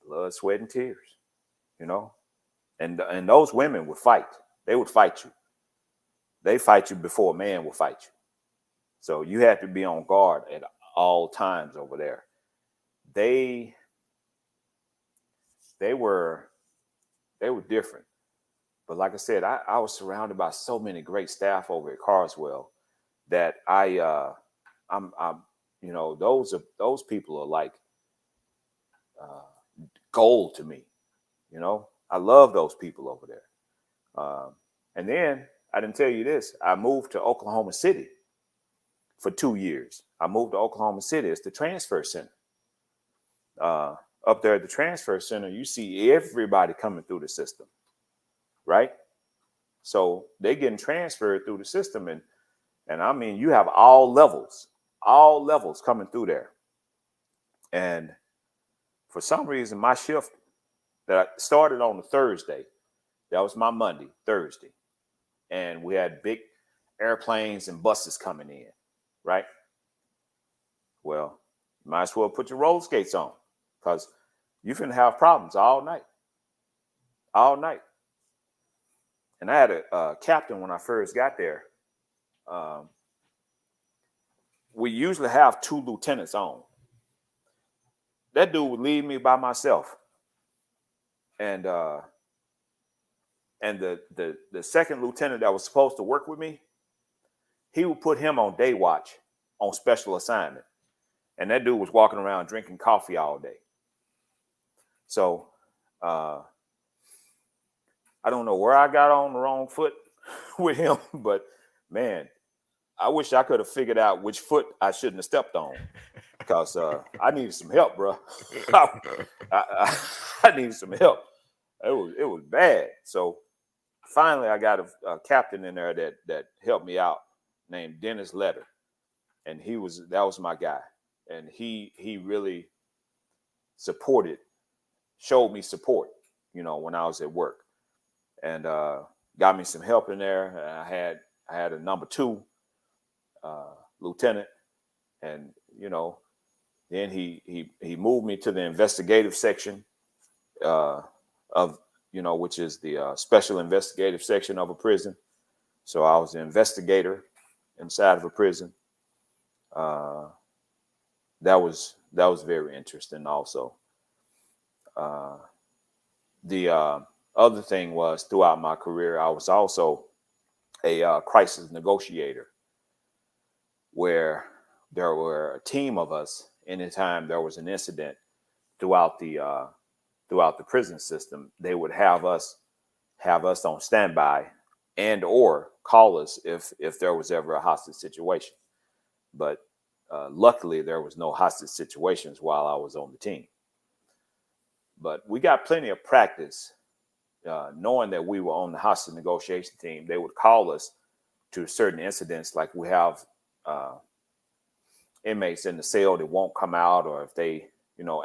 blood, sweat, and tears. You know, and those women would fight. They would fight you. They fight you before a man will fight you. So you have to be on guard at all times over there. They they were they were different. But like I said, I was surrounded by so many great staff over at Carswell that I'm those people are like uh, gold to me. I love those people over there. And then I didn't tell you this. I moved to Oklahoma City for 2 years. I moved to Oklahoma City. It's the transfer center. Uh, Up there at the transfer center, you see everybody coming through the system, right? So they're getting transferred through the system, and I mean, you have all levels coming through there. And for some reason, my shift that I started on a Thursday, that was my Monday, Thursday, and we had big airplanes and buses coming in, right? Well, you might as well put your roller skates on because you're finna have problems all night. all night. And I had a captain when I first got there. Um, we usually have two lieutenants on. That dude would leave me by myself, and the second lieutenant that was supposed to work with me, he would put him on day watch on special assignment, and that dude was walking around drinking coffee all day. So uh, I don't know where I got on the wrong foot with him, but man, I wish I could have figured out which foot I shouldn't have stepped on, because I needed some help, bro. I needed some help. It was bad. So finally, I got a captain in there that helped me out, named Dennis Letter, and that was my guy, and he really supported, showed me support, when I was at work, and got me some help in there. And I had a number two lieutenant, and then he moved me to the investigative section of which is the special investigative section of a prison. So I was an investigator inside of a prison. Uh, that was very interesting. Also, the other thing was, throughout my career, I was also a crisis negotiator, where there were a team of us. Anytime there was an incident throughout the prison system, they would have us on standby, and or call us if there was ever a hostage situation. But luckily, there was no hostage situations while I was on the team. But we got plenty of practice, knowing that we were on the hostage negotiation team. They would call us to certain incidents, like we have inmates in the cell that won't come out, or if they,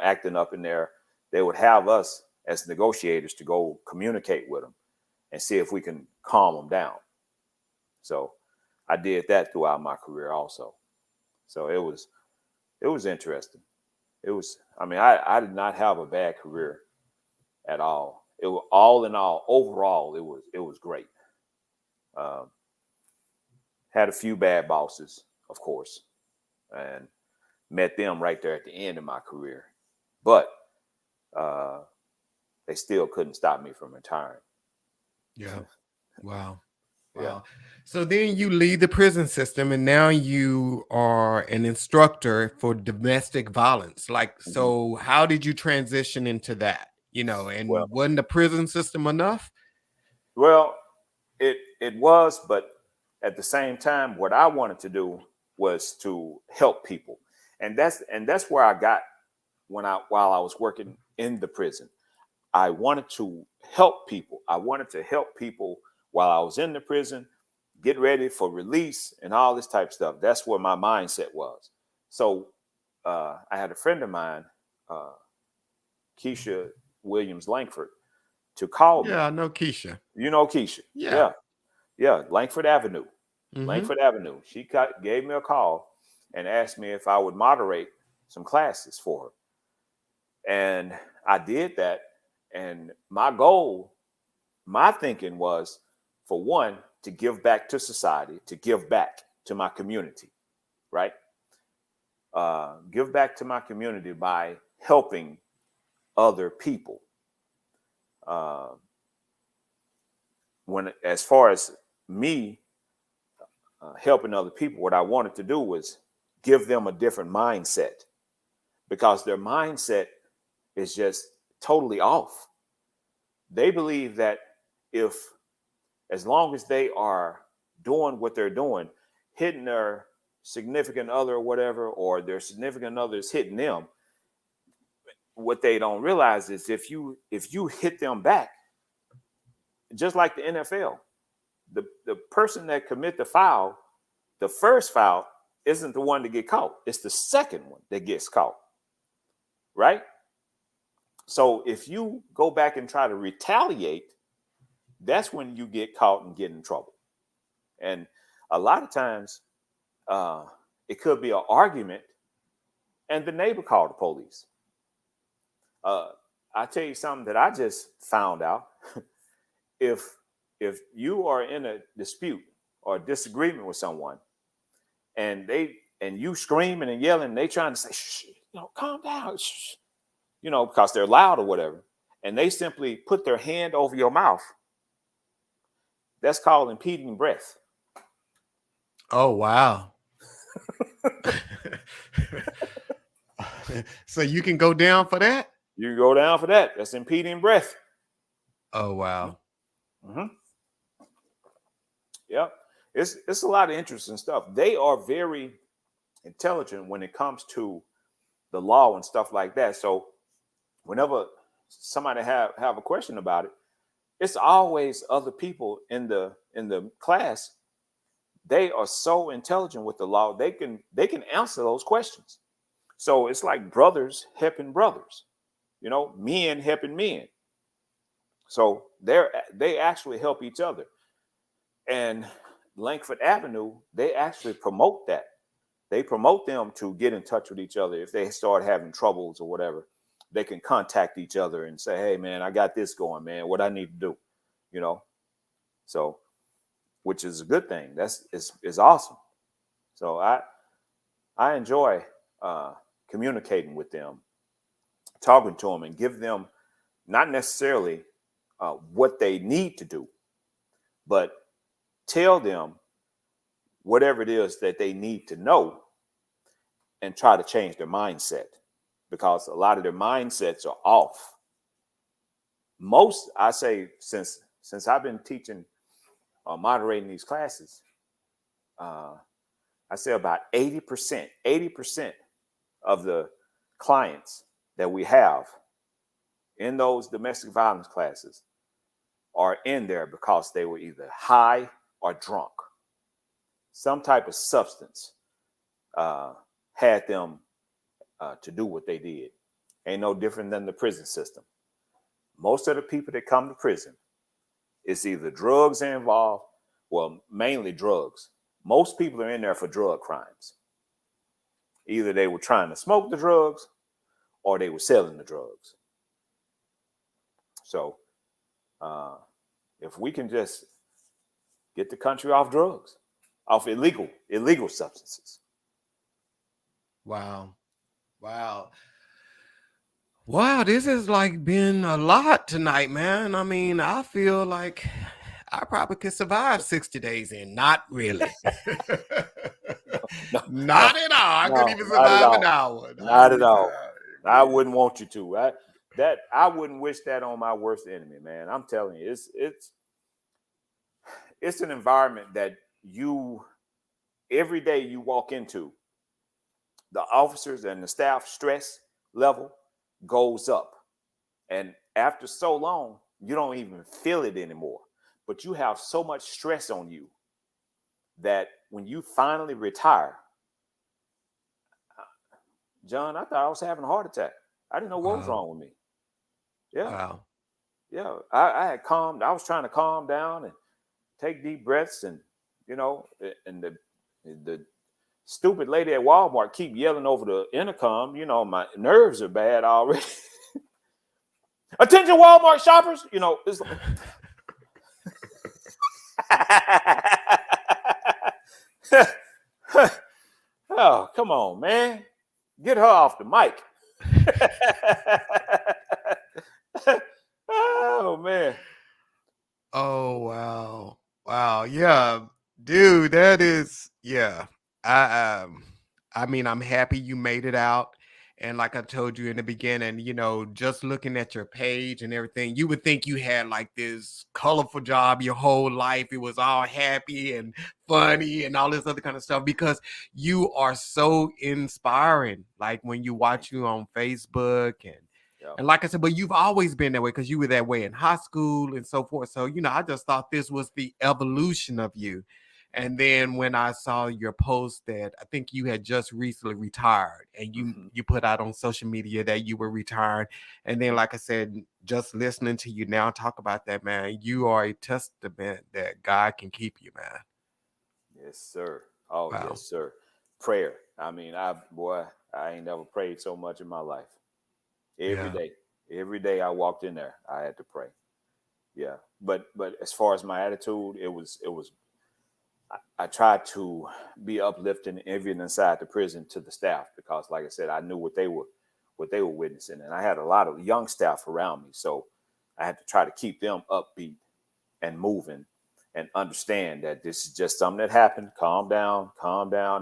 acting up in there, they would have us as negotiators to go communicate with them and see if we can calm them down. So I did that throughout my career also. So it was interesting. I did not have a bad career at all. It was, all in all, overall, it was great. Um, had a few bad bosses, of course, and met them right there at the end of my career. But uh, they still couldn't stop me from retiring. Yeah. Wow. Yeah. Wow. So then you leave the prison system and now you are an instructor for domestic violence. Like, Mhm. so how did you transition into that? Well, And wasn't the prison system enough? well, it was, but at the same time, what I wanted to do was to help people, and that's where I got, while I was working in the prison. I wanted to help people. I wanted to help people while I was in the prison, get ready for release and all this type of stuff. That's where my mindset was. So I had a friend of mine, uh, Keisha Williams Langford, to call me. Yeah, I know Keisha. You know Keisha? Yeah. Yeah, yeah, Langford Avenue. Mm-hmm. Langford Avenue. She gave me a call and asked me if I would moderate some classes for her. And I did that. And my thinking was, for one, to give back to society, to give back to my community, right? Give back to my community by helping other people. Uh, as far as me helping other people, what I wanted to do was give them a different mindset, because their mindset is just totally off. They believe that, if as long as they are doing what they're doing, hitting their significant other or whatever, or their significant other is hitting them, what they don't realize is, if you hit them back, just like the NFL, the person that commit the foul, the first foul isn't the one to get caught. It's the second one that gets caught, right? So if you go back and try to retaliate, that's when you get caught and get in trouble. And a lot of times, uh, it could be an argument, and the neighbor called the police. Uh, I tell you something that I just found out. if if you are in a dispute or disagreement with someone, and you screaming and yelling, they trying to say, shh, calm down, shh, because they're loud or whatever, and they simply put their hand over your mouth, that's called impeding breath. Oh wow. So you can go down for that? You go down for that. That's impeding breath. Oh wow. Mm-hmm. Yep. It's a lot of interesting stuff. They are very intelligent when it comes to the law and stuff like that. So whenever somebody have a question about it, it's always other people in the class. They are so intelligent with the law. They can answer those questions. So it's like brothers helping brothers, men helping men. So they actually help each other. And Langford Avenue, they actually promote that. They promote them to get in touch with each other. If they start having troubles or whatever, they can contact each other and say, hey man, I got this going, man. What I need to do, you know? So, which is a good thing. That's is awesome. So I enjoy uh, communicating with them, talking to them, and give them not necessarily what they need to do, but tell them whatever it is that they need to know and try to change their mindset, because a lot of their mindsets are off. Most, I say, since I've been teaching moderating these classes, uh, I say about 80% of the clients that we have in those domestic violence classes are in there because they were either high or drunk. Some type of substance uh, had them to do what they did. Ain't no different than the prison system. Most of the people that come to prison, it's either drugs are involved, well, mainly drugs. Most people are in there for drug crimes. Either they were trying to smoke the drugs or they were selling the drugs. So uh, if we can just get the country off drugs, off illegal substances. Wow. Wow. Wow, this has like been a lot tonight, man. I mean, I feel like I probably could survive 60 days in. Not really. No, no, Not at all. I couldn't no, even not at survive an all. hour. Not at all. I wouldn't want you to. I wouldn't wish that on my worst enemy, man. I'm telling you, it's an environment that you every day you walk into, the officers and the staff stress level goes up. And after so long, you don't even feel it anymore. But you have so much stress on you that when you finally retire, John, I thought I was having a heart attack. I didn't know what was Wow. wrong with me. Yeah, Wow. yeah. I had calmed. I was trying to calm down and take deep breaths, and and the stupid lady at Walmart keep yelling over the intercom. My nerves are bad already. Attention, Walmart shoppers. It's like, oh, come on, man. Get her off the mic. Oh, man. Oh wow. Wow. Yeah. Dude, that is yeah. I mean, I'm happy you made it out. And like I told you in the beginning, just looking at your page and everything, you would think you had like this colorful job your whole life. It was all happy and funny and all this other kind of stuff because you are so inspiring. Like when you watch you on Facebook Yep. and like I said, but you've always been that way because you were that way in high school and so forth. So, I just thought this was the evolution of you. And then when I saw your post that I think you had just recently retired and you Mhm. you put out on social media that you were retired. And then, like I said, just listening to you now talk about that, man, you are a testament that God can keep you, man. Yes, sir. Oh, Wow. yes, sir. Prayer. I mean, I ain't never prayed so much in my life. Every Yeah. day. Every day I walked in there, I had to pray. Yeah, but as far as my attitude, it was. I tried to be uplifting even inside the prison to the staff because, like I said, I knew what they were witnessing, and I had a lot of young staff around me, so I had to try to keep them upbeat and moving, and understand that this is just something that happened. Calm down.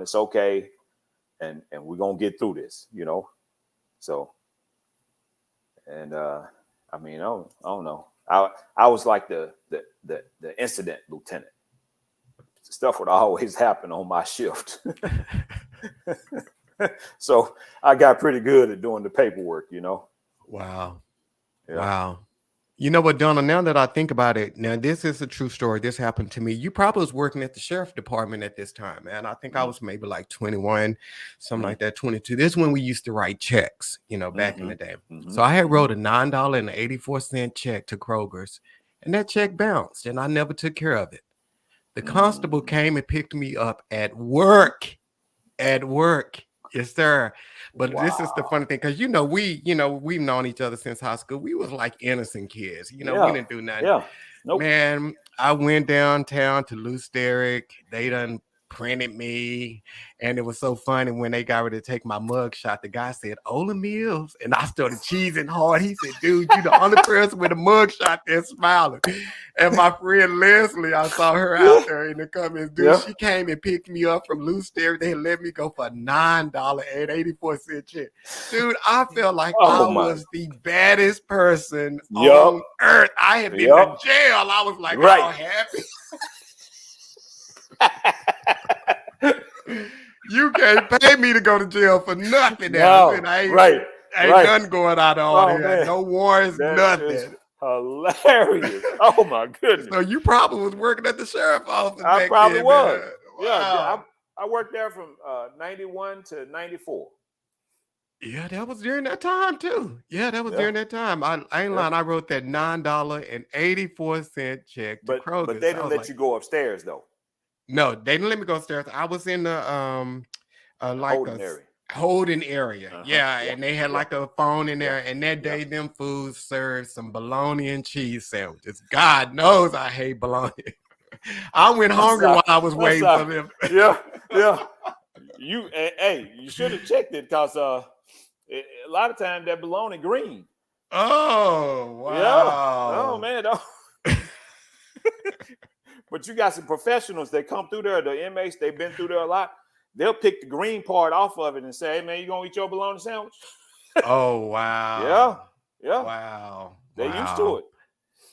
It's okay, and we're gonna get through this, So, and I mean, I don't know. I was like the incident lieutenant. Stuff would always happen on my shift. So I got pretty good at doing the paperwork. Wow. Yeah. Wow. You know what, Donald, now that I think about it, now this is a true story. This happened to me. You probably was working at the sheriff department at this time, man. I think I Mm-hmm. was maybe like 21, something Mm-hmm. like that, 22. This is when we used to write checks, back in Mm-hmm. the day. Mm-hmm. So I had Mm-hmm. wrote a $9.84 check to Kroger's, and that check bounced, and I never took care of it. The constable Mm-hmm. came and picked me up at work. At work. Yes, sir. But this is the Wow. funny thing, because we've known each other since high school. We was like innocent kids. We Yeah. didn't do nothing. Yeah. Nope. Man, I went downtown to Loose Derrick. They done printed me. And it was so funny when they got ready to take my mug shot. The guy said, Ola Mills. And I started cheesing hard. He said, dude, you the only person with a mug shot that's smiling. And my friend Leslie, I saw her Yeah. out there in the comments. Dude, Yeah. she came and picked me up from Loose Derrick. They let me go for a $9.84 check. Dude, I felt like Oh I my. was the baddest person Yup. on earth. I had been to Yup. jail. I was like Right. all happy. You can't pay me to go to jail for nothing now. No. I Right. ain't Right. nothing going out on Oh here. man. No warrants, That is nothing. hilarious. Oh my goodness. So you probably was working at the sheriff's office I back probably then, was. man. Yeah. Wow. I worked there from 91 to 94. Yeah, that was during that time too. Yeah, that was Yeah. during that time. I ain't Yeah. lying. I wrote that $9.84 check to But they Kroger's. I didn't was let like, you go upstairs though. no, they didn't let me go upstairs. I was in the The like holding area. holding area. Uh-huh. Yeah, Yeah. and they had Yeah. like a phone in Yeah. there. And that Yeah. day, them foods served some bologna and cheese sandwiches. God knows I hate bologna. I went I'm hungry sorry. while I was I'm waiting for sorry. them. Yeah. Yeah. You should have checked it because a lot of times that bologna green. Oh, Yeah. Oh wow. man. But you got some professionals that come through there. The inmates, they've been through there a lot. They'll pick the green part off of it and say, "Hey man, you gonna eat your bologna sandwich?" Oh, Yeah. wow. Yeah. Wow. They used to Wow. it.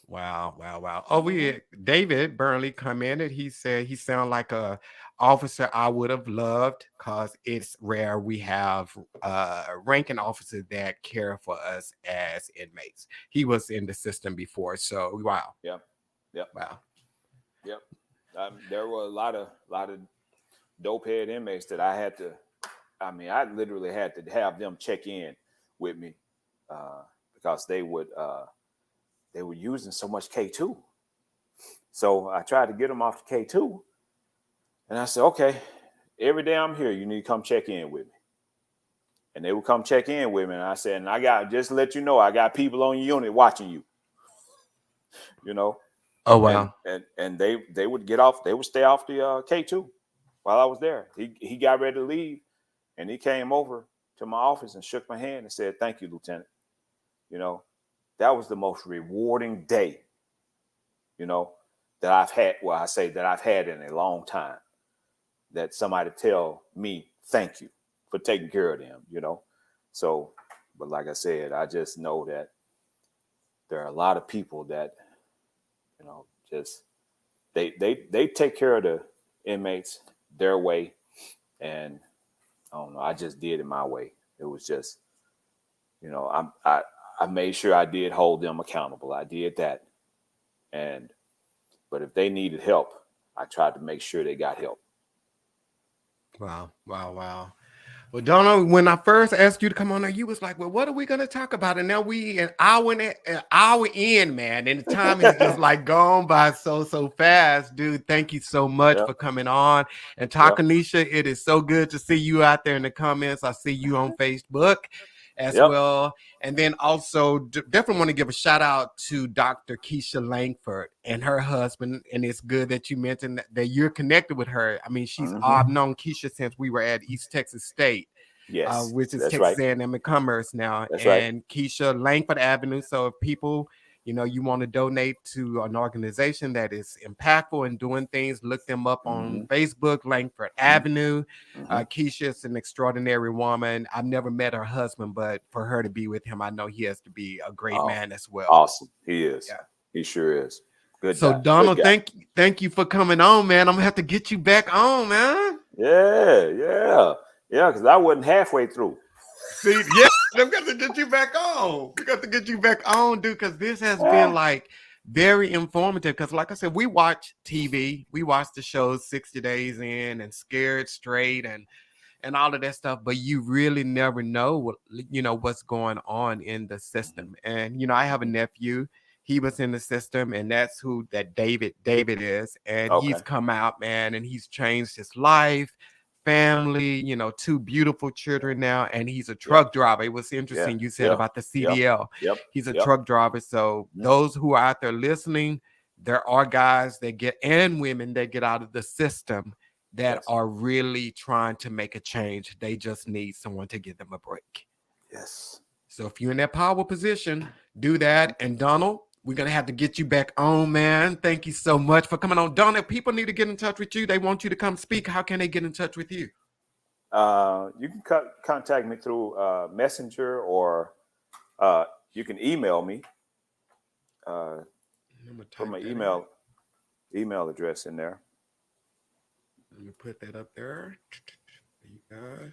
Wow, wow, wow. Oh, we Mm-hmm. had David Burnley commented. He said he sounded like a officer I would have loved because it's rare we have ranking officers that care for us as inmates. He was in the system before, so wow, Yeah. Yep. wow. Yep. There were a lot of dope head inmates that I had to. I mean, I literally had to have them check in with me because they were using so much K2. So I tried to get them off the K2, and I said, "Okay, every day I'm here, you need to come check in with me." And they would come check in with me, and I said, "And I got just to let you know, I got people on your unit watching you." You know. Oh, And wow. and they would get off. They would stay off the K2 while I was there. He got ready to leave, and he came over to my office and shook my hand and said, "Thank you, Lieutenant." You know, that was the most rewarding day, that I've had. Well, I say that I've had in a long time. That somebody tell me thank you for taking care of them. So, but like I said, I just know that there are a lot of people that just they take care of the inmates their way, and I don't know. I just did it my way. It was just, I made sure I did hold them accountable. I did that, but if they needed help, I tried to make sure they got help. Wow, wow, wow. Well, Donald, when I first asked you to come on there, you was like, "Well, what are we gonna talk about?" And now we an hour in, man, and the time is just like gone by so fast, dude. Thank you so much Yeah, for coming on and yeah. talking, Nisha. It is so good to see you out there in the comments. I see you on Facebook. as Yep. well. And then also definitely want to give a shout out to Dr. Keisha Langford and her husband. And it's good that you mentioned that you're connected with her. I mean, I've known Keisha since we were at East Texas State, Yes, which is that's Texas right. A&M and Commerce now, That's right. and Keisha Langford Avenue. So if people, you want to donate to an organization that is impactful and doing things, look them up on Mm-hmm. Facebook, Langford Mm-hmm. Avenue. Mm-hmm. Keisha is an extraordinary woman. I've never met her husband, but for her to be with him, I know he has to be a great Oh, man as well. awesome. He is. Yeah. He sure is. Good So guy. Good Donald, guy. thank you for coming on, man. I'm gonna have to get you back on, man. Yeah, yeah, yeah. Because I wasn't halfway through. See, yeah, I've got to get you back on. We got to get you back on, dude, because this has been Ah, like very informative. Because, like I said, we watch TV, we watch the shows 60 Days In and Scared Straight and all of that stuff, but you really never know what's going on in the system. And I have a nephew. He was in the system, and that's who that David is. And he's okay. come out, man, and he's changed his life, family, two beautiful children now, and he's a Yeah, truck driver. It was yeah, interesting you said yeah, about the yeah, CDL. yep, He's a yep. truck driver. So Mhm. those who are out there listening, there are guys that get and women that get out of the system that Yes, are really trying to make a change. They just need someone to give them a break. yes. So if you're in that power position, do that. And Donald, we're going to have to get you back on, man. Thank you so much for coming on. Donald, people need to get in touch with you. They want you to come speak. How can they get in touch with you? You can contact me through Messenger, or you can email me. I'm going to Put type my that in. email address in there. Let me put that up there. You guys.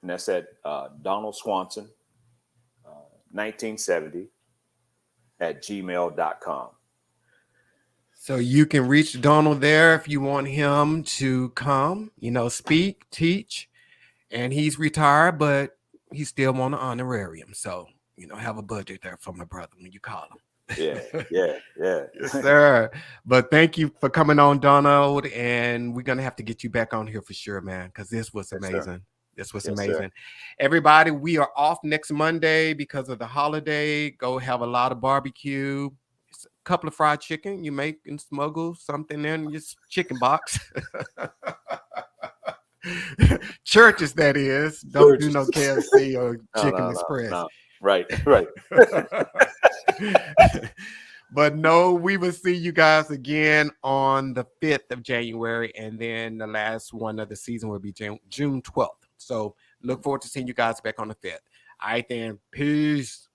And that's at Donald Swanson, 1970 at gmail.com. So you can reach Donald there if you want him to come, speak, teach, and he's retired, but he still want an honorarium. So, have a budget there for my brother when you call Yeah, him. yeah, yeah. Yes, sir. But thank you for coming on, Donald. And we're going to have to get you back on here for sure, man, because this was Yes, sir. amazing. This was Yes, sir. amazing. Everybody, we are off next Monday because of the holiday. Go have a lot of barbecue, a couple of fried chicken. You make and smuggle something in your chicken box. Churches, that is. Don't do Churches. no KFC or No, Chicken no, no, Express. no. Right, right. But no, we will see you guys again on the 5th of January. And then the last one of the season will be June 12th. So look forward to seeing you guys back on the 5th. All right, then. Peace.